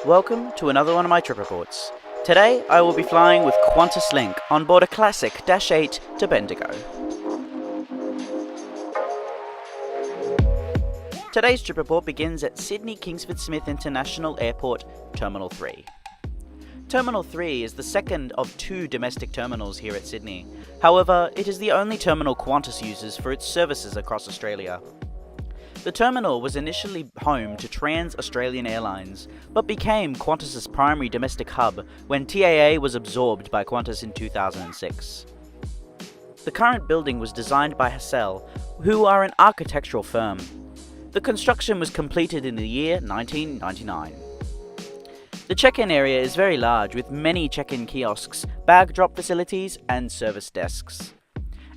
Welcome to another one of my trip reports. Today I will be flying with QantasLink on board a classic -8 to Bendigo. Today's trip report begins at Sydney Kingsford Smith International Airport, Terminal 3. Terminal 3 is the second of two domestic terminals here at Sydney. However, it is the only terminal Qantas uses for its services across Australia. The terminal was initially home to Trans-Australian Airlines, but became Qantas's primary domestic hub when TAA was absorbed by Qantas in 2006. The current building was designed by Howe, who are an architectural firm. The construction was completed in the year 1999. The check-in area is very large with many check-in kiosks, bag drop facilities and service desks.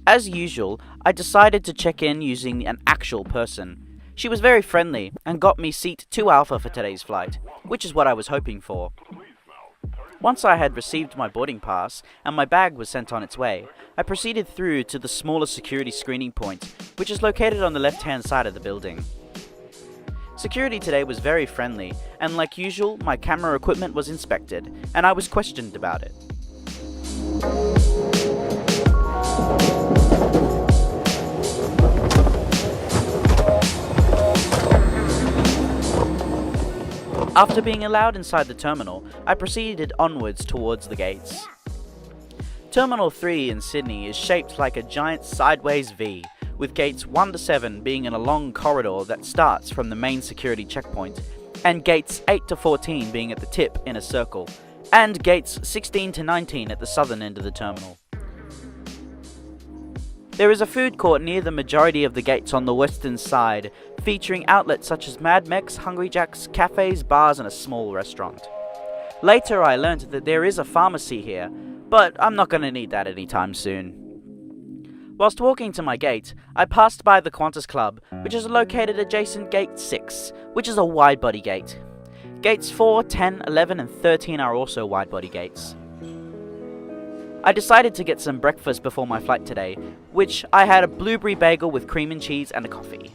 As usual, I decided to check in using an actual person. She was very friendly and got me seat 2 Alpha for today's flight, which is what I was hoping for. Once I had received my boarding pass and my bag was sent on its way, I proceeded through to the smaller security screening point, which is located on the left-hand side of the building. Security today was very friendly, and like usual, my camera equipment was inspected, and I was questioned about it. After being allowed inside the terminal, I proceeded onwards towards the gates. Terminal 3 in Sydney is shaped like a giant sideways V, with gates 1 to 7 being in a long corridor that starts from the main security checkpoint, and gates 8 to 14 being at the tip in a circle, and gates 16 to 19 at the southern end of the terminal. There is a food court near the majority of the gates on the western side, featuring outlets such as Mad Mex, Hungry Jack's, cafes, bars and a small restaurant. Later I learnt that there is a pharmacy here, but I'm not going to need that anytime soon. Whilst walking to my gate, I passed by the Qantas Club, which is located adjacent gate 6, which is a wide-body gate. Gates 4, 10, 11 and 13 are also wide-body gates. I decided to get some breakfast before my flight today, which I had a blueberry bagel with cream and cheese and a coffee.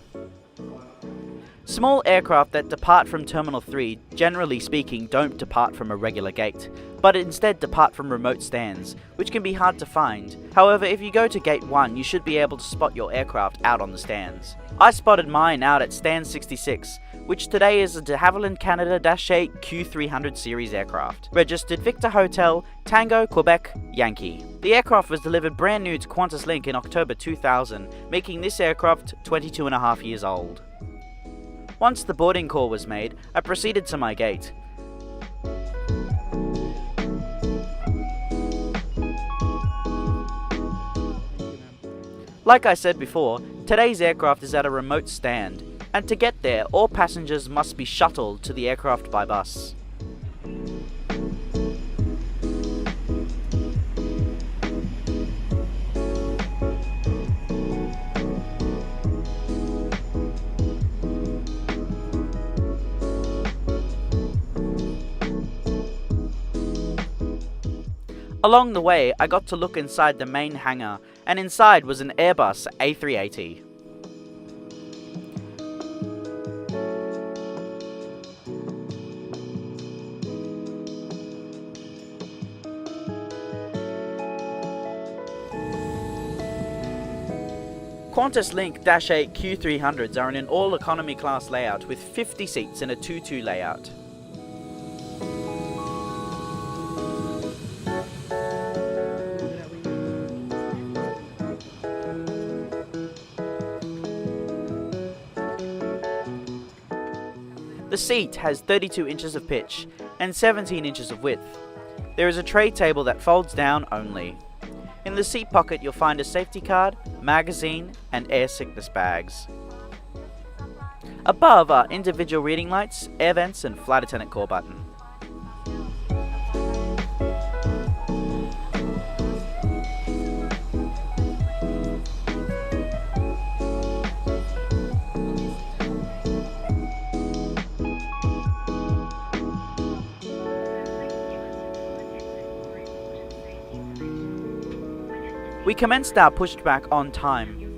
Small aircraft that depart from Terminal 3, generally speaking, don't depart from a regular gate, but instead depart from remote stands, which can be hard to find. However, if you go to Gate 1, you should be able to spot your aircraft out on the stands. I spotted mine out at Stand 66, which today is a de Havilland Canada -8 Q300 series aircraft, registered Victor Hotel, Tango, Quebec, Yankee. The aircraft was delivered brand new to QantasLink in October 2000, making this aircraft 22.5 years old. Once the boarding call was made, I proceeded to my gate. Like I said before, today's aircraft is at a remote stand, and to get there, all passengers must be shuttled to the aircraft by bus. Along the way, I got to look inside the main hangar, and inside was an Airbus A380. QantasLink -8 Q300s are in an all-economy class layout with 50 seats in a 2-2 layout. The seat has 32 inches of pitch and 17 inches of width. There is a tray table that folds down only. In the seat pocket you'll find a safety card, magazine and air sickness bags. Above are individual reading lights, air vents and flight attendant call button. We commenced our pushback on time.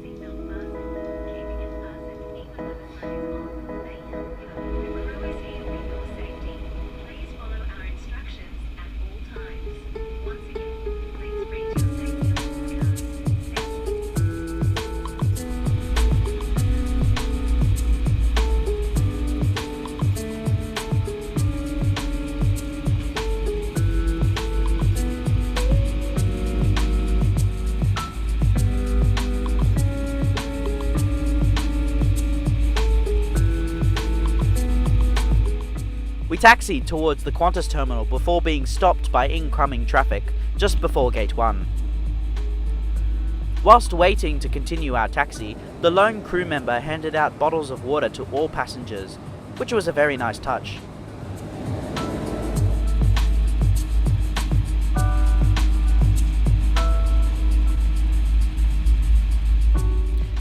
We taxied towards the Qantas terminal before being stopped by incoming traffic just before Gate 1. Whilst waiting to continue our taxi, the lone crew member handed out bottles of water to all passengers, which was a very nice touch.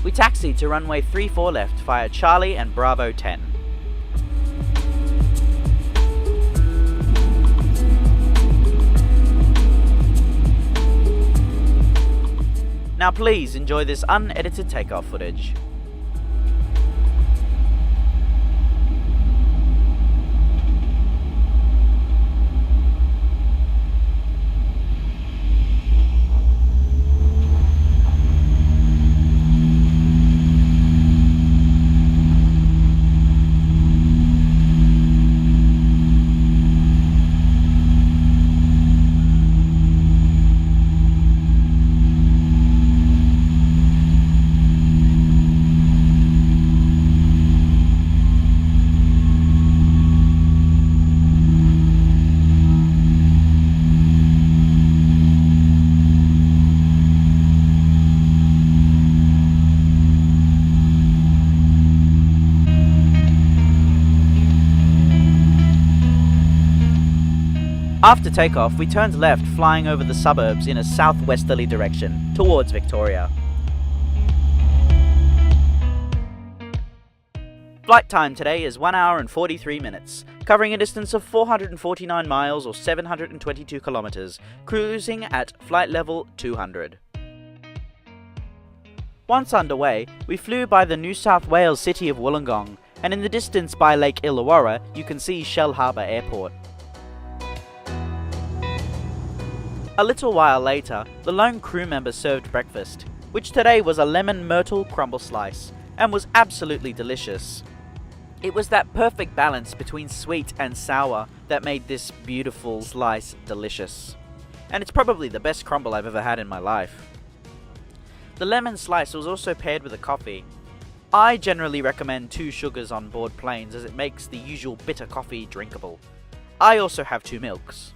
We taxied to runway 34 left via Charlie and Bravo 10. Now please enjoy this unedited takeoff footage. After takeoff, we turned left, flying over the suburbs in a southwesterly direction, towards Victoria. Flight time today is 1 hour and 43 minutes, covering a distance of 449 miles or 722 kilometers, cruising at flight level 200. Once underway, we flew by the New South Wales city of Wollongong, and in the distance by Lake Illawarra, you can see Shell Harbour Airport. A little while later, the lone crew member served breakfast, which today was a lemon myrtle crumble slice, and was absolutely delicious. It was that perfect balance between sweet and sour that made this beautiful slice delicious. And it's probably the best crumble I've ever had in my life. The lemon slice was also paired with a coffee. I generally recommend 2 sugars on board planes as it makes the usual bitter coffee drinkable. I also have 2 milks.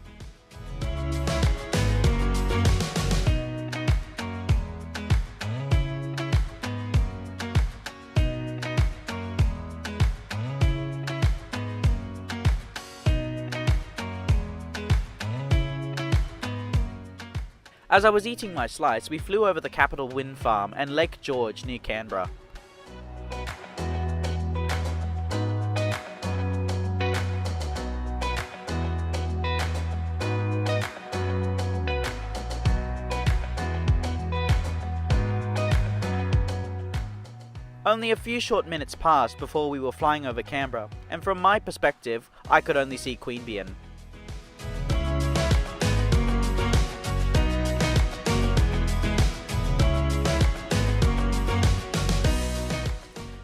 As I was eating my slice, we flew over the Capital Wind Farm and Lake George near Canberra. Only a few short minutes passed before we were flying over Canberra, and from my perspective, I could only see Queanbeyan.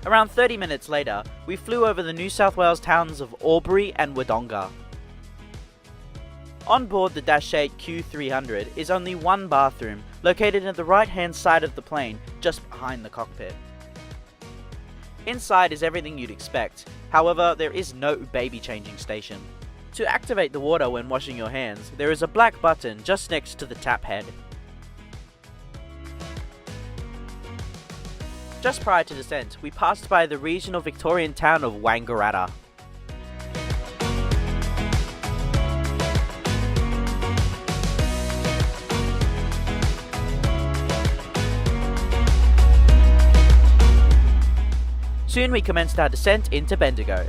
Around 30 minutes later, we flew over the New South Wales towns of Albury and Wodonga. On board the DHC-8 Q300 is only one bathroom, located at the right-hand side of the plane, just behind the cockpit. Inside is everything you'd expect, however there is no baby changing station. To activate the water when washing your hands, there is a black button just next to the tap head. Just prior to descent, we passed by the regional Victorian town of Wangaratta. Soon we commenced our descent into Bendigo.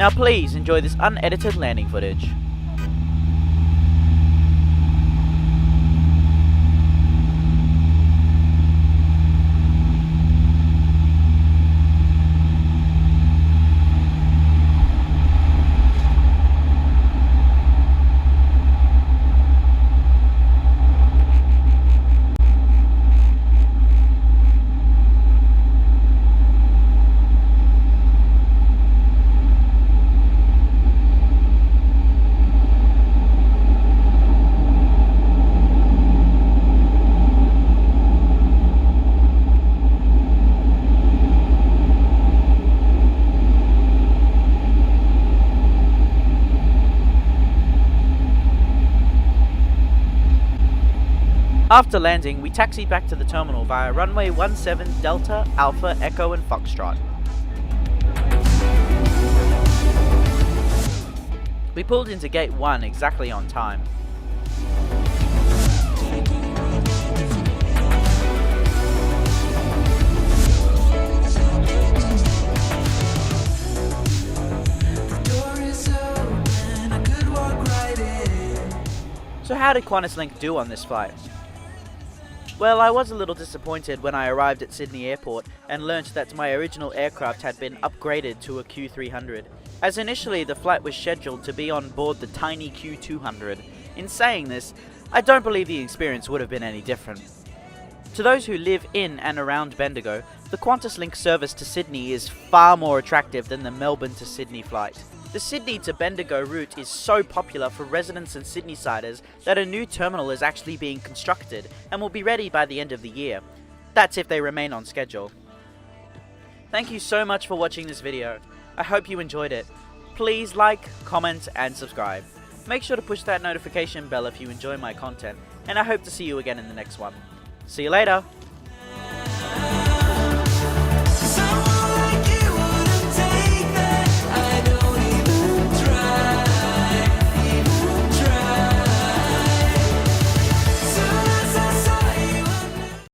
Now please enjoy this unedited landing footage. After landing, we taxied back to the terminal via runway 17 Delta, Alpha, Echo and Foxtrot. We pulled into gate 1 exactly on time. So how did QantasLink do on this flight? Well, I was a little disappointed when I arrived at Sydney Airport and learnt that my original aircraft had been upgraded to a Q300, as initially the flight was scheduled to be on board the tiny Q200. In saying this, I don't believe the experience would have been any different. To those who live in and around Bendigo, the QantasLink service to Sydney is far more attractive than the Melbourne to Sydney flight. The Sydney to Bendigo route is so popular for residents and Sydneysiders that a new terminal is actually being constructed and will be ready by the end of the year. That's if they remain on schedule. Thank you so much for watching this video. I hope you enjoyed it. Please like, comment and subscribe. Make sure to push that notification bell if you enjoy my content, and I hope to see you again in the next one. See you later!